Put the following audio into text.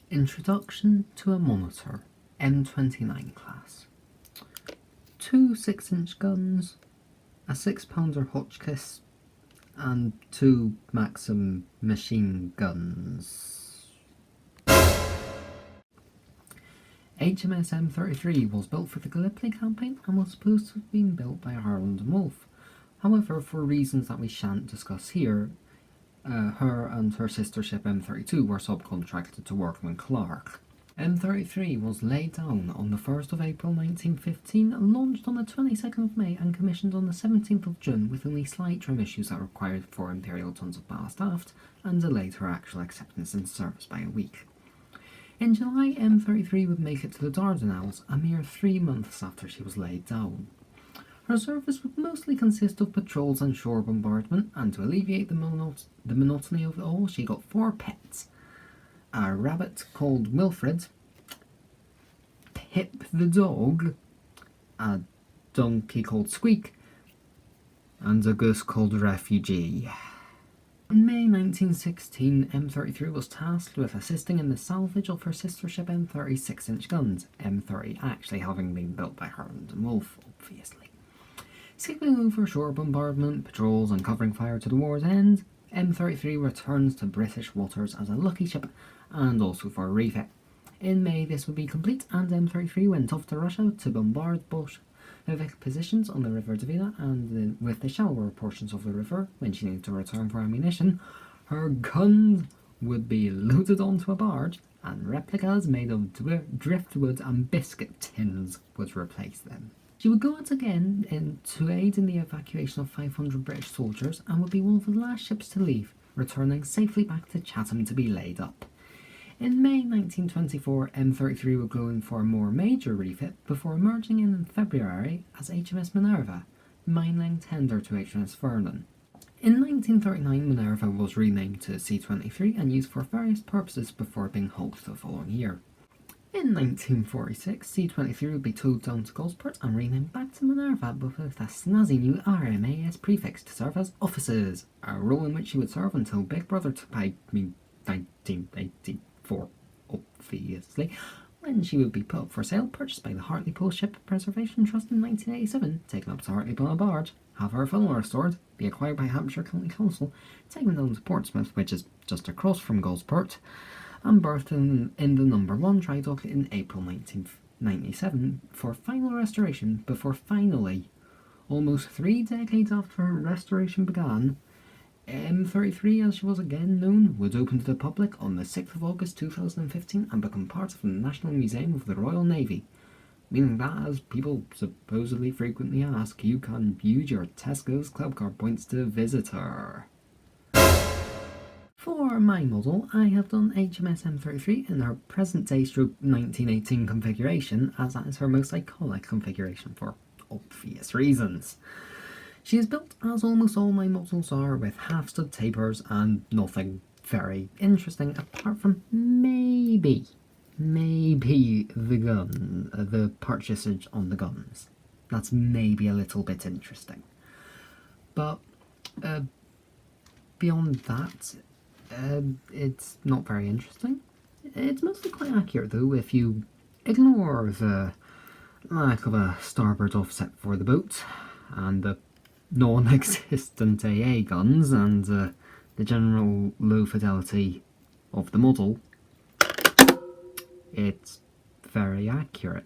Introduction to a monitor, M29 class. 2 6-inch guns, a 6-pounder Hotchkiss, and 2 Maxim machine guns. HMS M33 was built for the Gallipoli campaign and was supposed to have been built by Harland and Wolff. However, for reasons that we shan't discuss here, her and her sister ship M32 were subcontracted to Workman Clark. M33 was laid down on the 1st of April 1915, launched on the 22nd of May and commissioned on the 17th of June with only slight trim issues that required 4 imperial tons of ballast aft and delayed her actual acceptance in service by a week. In July, M33 would make it to the Dardanelles, a mere 3 months after she was laid down. Her service would mostly consist of patrols and shore bombardment, and to alleviate the monotony of it all, she got 4 pets. A rabbit called Wilfred, Pip the dog, a donkey called Squeak, and a goose called Refugee. In May 1916, M33 was tasked with assisting in the salvage of her sister ship M30 6-inch guns, M30 actually having been built by Harland and Wolff, obviously. Skipping over shore bombardment, patrols and covering fire to the war's end, M33 returns to British waters as a lucky ship and also for a refit. In May this would be complete and M33 went off to Russia to bombard Bolshevik positions on the River Dvina and with the shallower portions of the river. When she needed to return for ammunition, her guns would be loaded onto a barge and replicas made of driftwood and biscuit tins would replace them. She would go out again to aid in the evacuation of 500 British soldiers and would be one of the last ships to leave, returning safely back to Chatham to be laid up. In May 1924, M33 would go in for a more major refit before emerging in February as HMS Minerva, mineling tender to HMS Vernon. In 1939, Minerva was renamed to C-23 and used for various purposes before being hulked the following year. In 1946, C-23 would be towed down to Gosport and renamed back to Minerva, but with a snazzy new RMAS prefix to serve as officers, a role in which she would serve until Big Brother took by 1984, obviously, when she would be put up for sale, purchased by the Hartlepool Ship Preservation Trust in 1987, taken up to Hartlepool on a barge, have her funnel restored, be acquired by Hampshire County Council, taken down to Portsmouth, which is just across from Gosport, and berthed in the number 1 dry dock in April 1997 for final restoration before finally, almost 3 decades after her restoration began, M33, as she was again known, would open to the public on the 6th of August 2015 and become part of the National Museum of the Royal Navy, meaning that, as people supposedly frequently ask, you can use your Tesco's club card points to visit her. For my model, I have done HMS M33 in her present-day stroke 1918 configuration, as that is her most iconic configuration for obvious reasons. She is built, as almost all my models are, with half-stud tapers and nothing very interesting, apart from maybe the gun, the purchasage on the guns. That's maybe a little bit interesting. But beyond that, it's not very interesting. It's mostly quite accurate though if you ignore the lack of a starboard offset for the boat and the non-existent AA guns and the general low fidelity of the model. It's very accurate.